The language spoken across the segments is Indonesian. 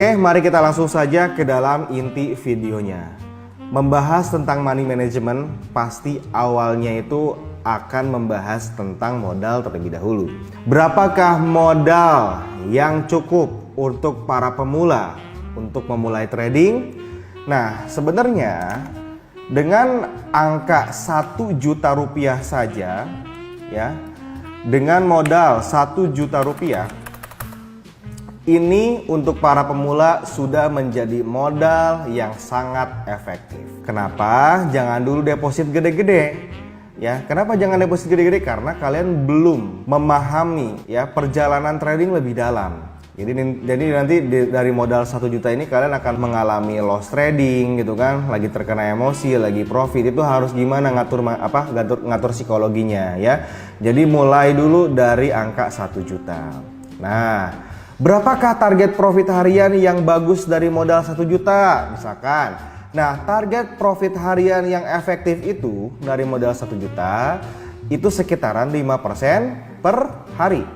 Oke, mari kita langsung saja ke dalam inti videonya. Membahas tentang money management, pasti awalnya itu akan membahas tentang modal terlebih dahulu. Berapakah modal yang cukup untuk para pemula untuk memulai trading? Nah, sebenarnya dengan angka 1 juta rupiah saja, ya, dengan modal 1 juta rupiah, ini untuk para pemula sudah menjadi modal yang sangat efektif. Kenapa? Jangan dulu deposit gede-gede. Ya, kenapa jangan deposit gede-gede? Karena kalian belum memahami ya perjalanan trading lebih dalam. Jadi nanti dari modal 1 juta ini kalian akan mengalami loss trading gitu kan, lagi terkena emosi, lagi profit, itu harus gimana ngatur psikologinya ya. Jadi mulai dulu dari angka 1 juta. Nah, berapakah target profit harian yang bagus dari modal 1 juta misalkan? Nah, target profit harian yang efektif itu dari modal 1 juta itu sekitaran 5% per hari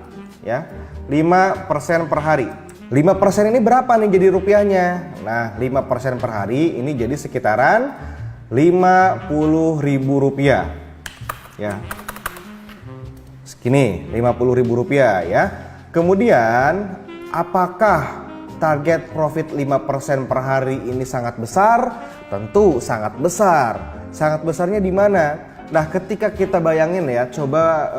ya. 5% per hari. 5% ini berapa nih jadi rupiahnya? Nah, 5% per hari ini jadi sekitaran 50.000 rupiah ya. Segini 50.000 rupiah ya. Kemudian apakah target profit 5% per hari ini sangat besar? Tentu sangat besar. Sangat besarnya di mana? Nah, ketika kita bayangin ya, coba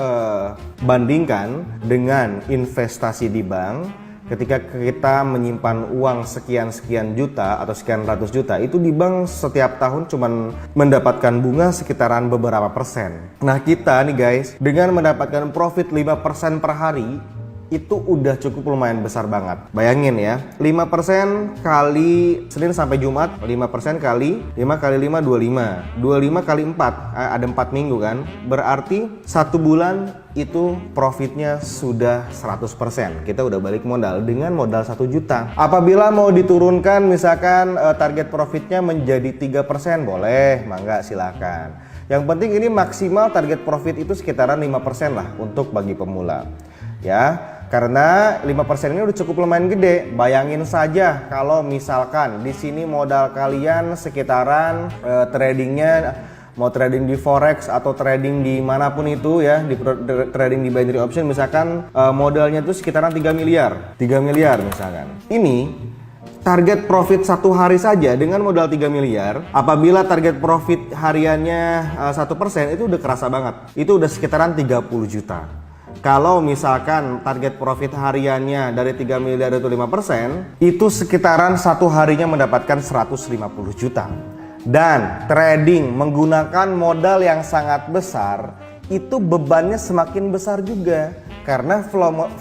bandingkan dengan investasi di bank. Ketika kita menyimpan uang sekian-sekian juta atau sekian ratus juta, itu di bank setiap tahun cuman mendapatkan bunga sekitaran beberapa persen. Nah, kita nih guys, dengan mendapatkan profit 5% per hari, itu udah cukup lumayan besar banget. Bayangin ya, 5% kali Senin sampai Jumat, 5% kali 5 kali 5, 25. 25 kali 4, ada 4 minggu kan. Berarti 1 bulan itu profitnya sudah 100%. Kita udah balik modal dengan modal 1 juta. Apabila mau diturunkan misalkan target profitnya menjadi 3%, boleh, mangga silakan. Yang penting ini maksimal target profit itu sekitaran 5% lah untuk bagi pemula. Ya, karena 5% ini udah cukup lumayan gede. Bayangin saja kalau misalkan di sini modal kalian sekitaran tradingnya mau trading di forex atau trading di manapun itu ya, di trading di binary option misalkan modalnya itu sekitaran 3 miliar misalkan. Ini target profit 1 hari saja dengan modal 3 miliar, apabila target profit hariannya 1% itu udah kerasa banget. Itu udah sekitaran 30 juta. Kalau misalkan target profit hariannya dari 3 miliar itu 5%, itu sekitaran 1 harinya mendapatkan 150 juta. Dan trading menggunakan modal yang sangat besar, itu bebannya semakin besar juga. Karena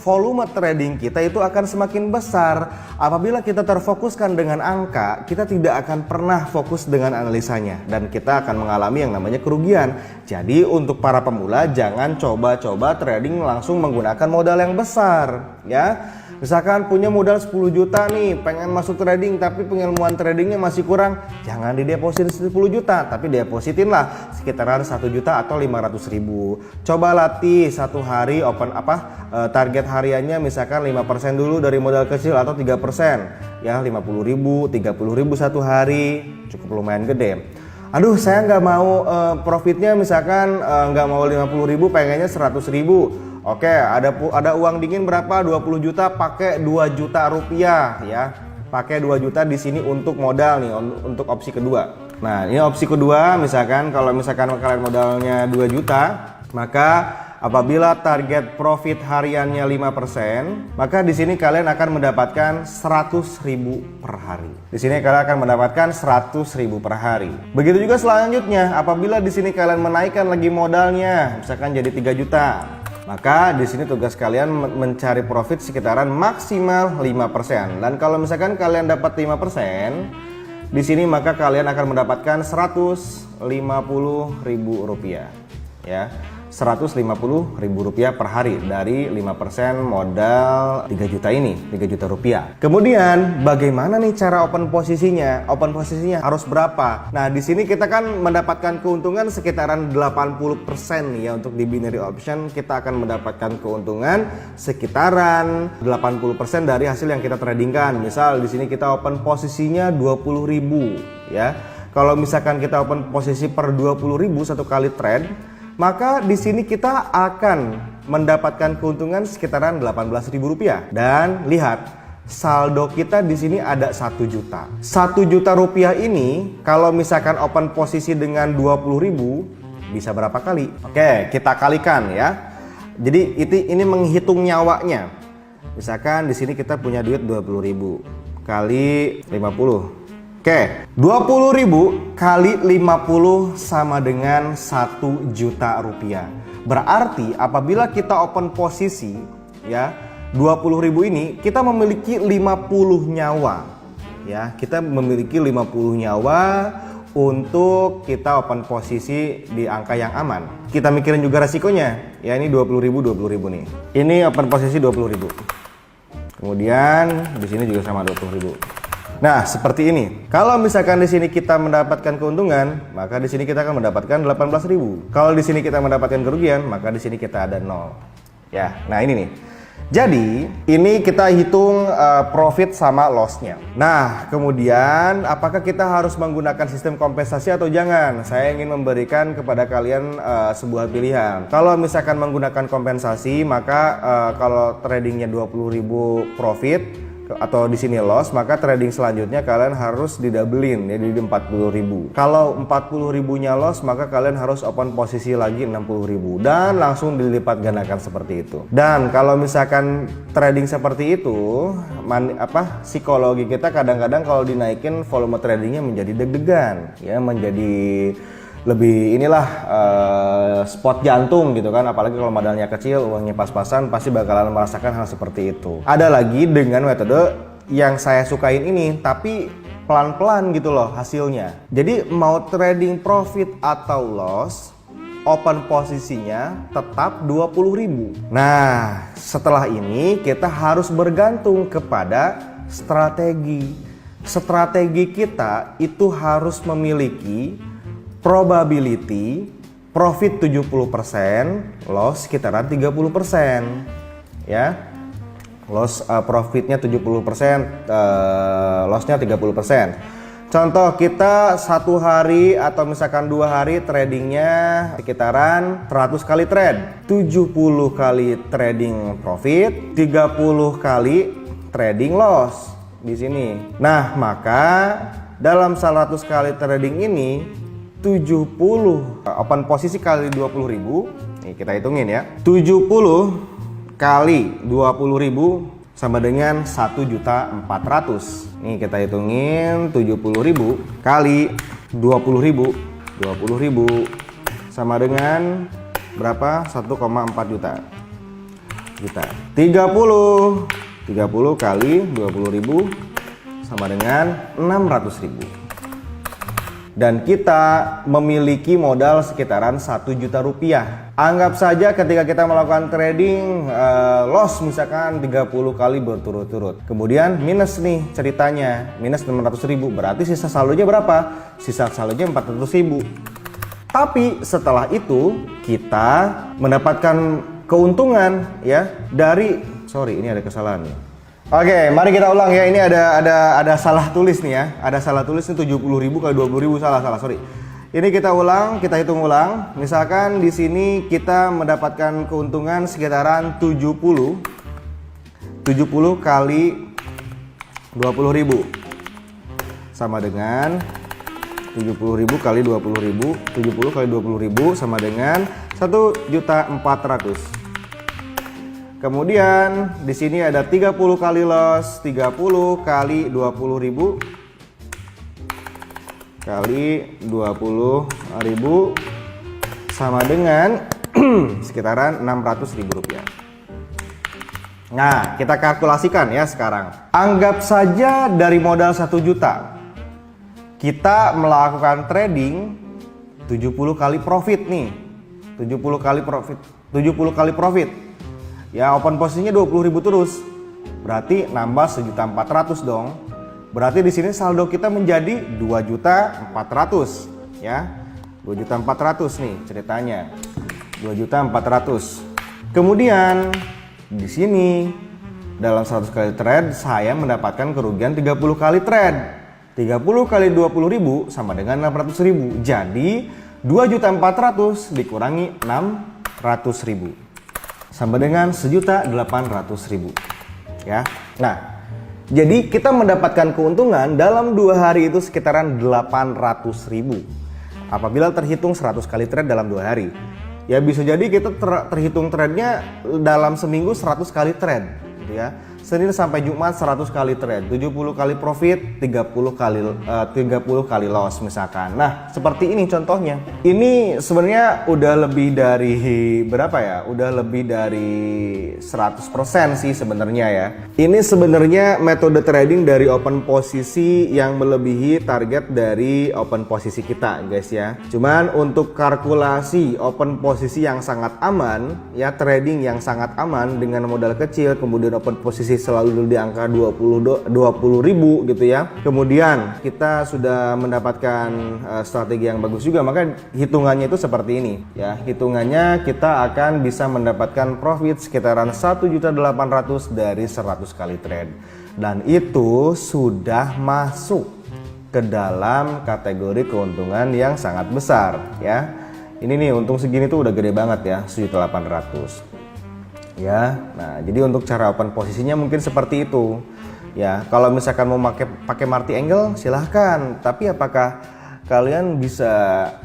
volume trading kita itu akan semakin besar. Apabila kita terfokuskan dengan angka, kita tidak akan pernah fokus dengan analisanya. Dan kita akan mengalami yang namanya kerugian. Jadi untuk para pemula, jangan coba-coba trading langsung menggunakan modal yang besar ya. Misalkan punya modal 10 juta nih, pengen masuk trading tapi pengilmuan tradingnya masih kurang, jangan dideposit 10 juta, tapi depositinlah sekitaran 1 juta atau 500.000. Coba latih 1 hari target hariannya misalkan 5% dulu dari modal kecil atau 3% ya, 50.000, 30.000 1 hari, cukup lumayan gede. Aduh, saya nggak mau profitnya misalkan nggak mau 50.000, pengennya 100.000. Oke, ada uang dingin berapa? 20 juta, pakai 2 juta rupiah ya. Pakai 2 juta di sini untuk modal nih, untuk opsi kedua. Nah, ini opsi kedua, misalkan kalau misalkan kalian modalnya 2 juta, maka apabila target profit hariannya 5%, maka di sini kalian akan mendapatkan 100.000 per hari. Di sini kalian akan mendapatkan 100.000 per hari. Begitu juga selanjutnya, apabila di sini kalian menaikkan lagi modalnya, misalkan jadi 3 juta. Maka di sini tugas kalian mencari profit sekitaran maksimal 5%. Dan kalau misalkan kalian dapat 5%, di sini maka kalian akan mendapatkan 150.000 rupiah. Ya, Rp150.000 per hari dari 5% modal 3 juta ini, 3 juta rupiah. Kemudian bagaimana nih cara open posisinya? Open posisinya harus berapa? Nah, di sini kita kan mendapatkan keuntungan sekitaran 80% nih ya. Untuk di binary option kita akan mendapatkan keuntungan sekitaran 80% dari hasil yang kita tradingkan. Misal di sini kita open posisinya 20.000 ya. Kalau misalkan kita open posisi per 20.000 satu kali trade, maka di sini kita akan mendapatkan keuntungan sekitaran Rp18.000. Dan lihat, saldo kita di sini ada 1 juta. 1 juta rupiah ini kalau misalkan open posisi dengan 20.000 bisa berapa kali? Oke, kita kalikan ya. Jadi ini menghitung nyawanya. Misalkan di sini kita punya duit 20.000 kali 50. Oke, 20.000 kali 50 sama dengan 1 juta rupiah. Berarti apabila kita open posisi ya 20.000 ini kita memiliki 50 nyawa ya. Kita memiliki 50 nyawa untuk kita open posisi di angka yang aman. Kita mikirin juga resikonya. Ya, ini 20.000 nih. Ini open posisi 20.000. Kemudian di sini juga sama 20.000. Nah, seperti ini. Kalau misalkan di sini kita mendapatkan keuntungan, maka di sini kita akan mendapatkan 18.000. Kalau di sini kita mendapatkan kerugian, maka di sini kita ada 0. Ya, nah ini nih. Jadi, ini kita hitung profit sama loss-nya. Nah, kemudian apakah kita harus menggunakan sistem kompensasi atau jangan? Saya ingin memberikan kepada kalian sebuah pilihan. Kalau misalkan menggunakan kompensasi, maka kalau tradingnya 20.000 profit atau di sini loss, maka trading selanjutnya kalian harus didabelin ya, jadi 40.000. Kalau 40.000-nya loss, maka kalian harus open posisi lagi 60.000 dan langsung dilipat gandakan seperti itu. Dan kalau misalkan trading seperti itu, psikologi kita kadang-kadang kalau dinaikin volume tradingnya menjadi deg-degan ya, menjadi lebih spot jantung gitu kan. Apalagi kalau modalnya kecil, uangnya pas-pasan, pasti bakalan merasakan hal seperti itu. Ada lagi dengan metode yang saya sukain ini, tapi pelan-pelan gitu loh hasilnya. Jadi mau trading profit atau loss, open posisinya tetap 20.000. Nah, setelah ini kita harus bergantung kepada strategi. Strategi kita itu harus memiliki probability profit 70%, loss sekitaran 30% ya. Loss profitnya 70%, lossnya 30%. Contoh kita 1 hari atau misalkan 2 hari tradingnya sekitaran 100 kali trade, 70 kali trading profit, 30 kali trading loss di sini. Nah, maka dalam 100 kali trading ini 70 open posisi kali 20.000. Nih kita hitungin ya. 70 kali 20.000 sama dengan 1.400.000. Nih kita hitungin 70.000 kali 20.000. 20.000 sama dengan berapa? 1,4 juta. 30 kali 20.000 sama dengan 600.000. Dan kita memiliki modal sekitaran 1 juta rupiah. Anggap saja ketika kita melakukan trading loss misalkan 30 kali berturut-turut. Kemudian minus nih ceritanya, minus 600.000. Berarti sisa saldonya berapa? Sisa saldonya 400.000. Tapi setelah itu kita mendapatkan keuntungan ya dari, ini ada kesalahan nih. Oke, mari kita ulang ya. Ini ada salah tulis nih ya. Ada salah tulis nih, 70.000 kali 20.000, salah. Ini kita ulang, kita hitung ulang. Misalkan di sini kita mendapatkan keuntungan sekitaran 70 kali 20.000 sama dengan 70.000 kali 20.000. 70 kali 20.000 sama dengan 1.400.000. Kemudian di sini ada 30 kali loss, 30 kali 20.000 kali 20.000 sama dengan sekitaran 600.000 rupiah. Nah, kita kalkulasikan ya sekarang. Anggap saja dari modal 1 juta kita melakukan trading 70 kali profit nih. 70 kali profit. 70 kali profit. Ya, open posisinya 20.000 terus. Berarti nambah 1.400.000 dong. Berarti di sini saldo kita menjadi 2.400.000 ya. 2.400.000 nih ceritanya. 2.400.000. Kemudian di sini dalam 100 kali trade saya mendapatkan kerugian 30 kali trade. 30 kali 20.000 sama dengan 600.000. Jadi 2.400.000 dikurangi 600.000 sama dengan 1.800.000 ya. Nah, jadi kita mendapatkan keuntungan dalam 2 hari itu sekitaran 800.000 apabila terhitung 100 kali trade dalam 2 hari. Ya bisa jadi kita terhitung trade-nya dalam seminggu 100 kali trade gitu ya. Senin sampai Jumat 100 kali trade, 70 kali profit, 30 kali loss misalkan. Nah, seperti ini contohnya. Ini sebenarnya udah lebih dari berapa ya? Udah lebih dari 100% sih sebenarnya ya. Ini sebenarnya metode trading dari open posisi yang melebihi target dari open posisi kita, guys ya. Cuman untuk kalkulasi open posisi yang sangat aman, ya trading yang sangat aman dengan modal kecil, kemudian open posisi selalu di angka 20.000 gitu ya. Kemudian kita sudah mendapatkan strategi yang bagus juga, maka hitungannya itu seperti ini ya. Hitungannya kita akan bisa mendapatkan profit sekitaran 1.800.000 dari 100 kali trade. Dan itu sudah masuk ke dalam kategori keuntungan yang sangat besar ya. Ini nih untung segini tuh udah gede banget ya, 1.800.000. Ya, nah jadi untuk cara open posisinya mungkin seperti itu. Ya, kalau misalkan mau pakai marti angle silahkan. Tapi apakah kalian bisa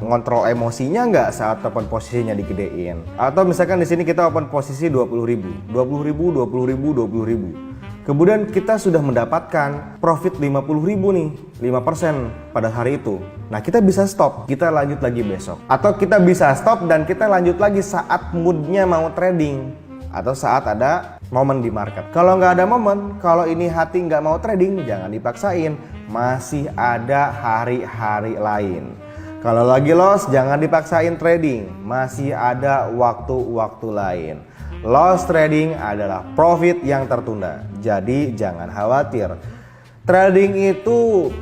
ngontrol emosinya nggak saat open posisinya digedein? Atau misalkan di sini kita open posisi 20.000, 20.000. Kemudian kita sudah mendapatkan profit 50.000 nih, 5% pada hari itu. Nah kita bisa stop, kita lanjut lagi besok. Atau kita bisa stop dan kita lanjut lagi saat moodnya mau trading. Atau saat ada momen di market. Kalau nggak ada momen, kalau ini hati nggak mau trading, jangan dipaksain. Masih ada hari-hari lain. Kalau lagi loss, jangan dipaksain trading. Masih ada waktu-waktu lain. Loss trading adalah profit yang tertunda. Jadi jangan khawatir. Trading itu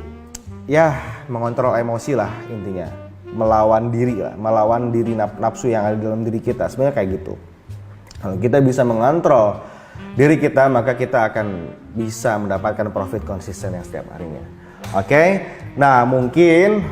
ya mengontrol emosi lah intinya. Melawan diri lah, melawan diri nafsu yang ada dalam diri kita. Sebenarnya kayak gitu. Kalau kita bisa mengontrol diri kita, maka kita akan bisa mendapatkan profit konsisten yang setiap harinya. Oke, nah mungkin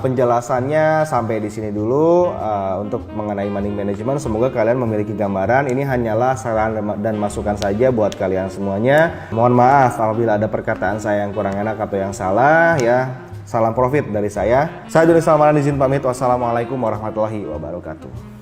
penjelasannya sampai di sini dulu untuk mengenai money management. Semoga kalian memiliki gambaran. Ini hanyalah saran dan masukan saja buat kalian semuanya. Mohon maaf apabila ada perkataan saya yang kurang enak atau yang salah ya. Salam profit dari saya. Saya Doni Salmanan izin pamit. Wassalamualaikum warahmatullahi wabarakatuh.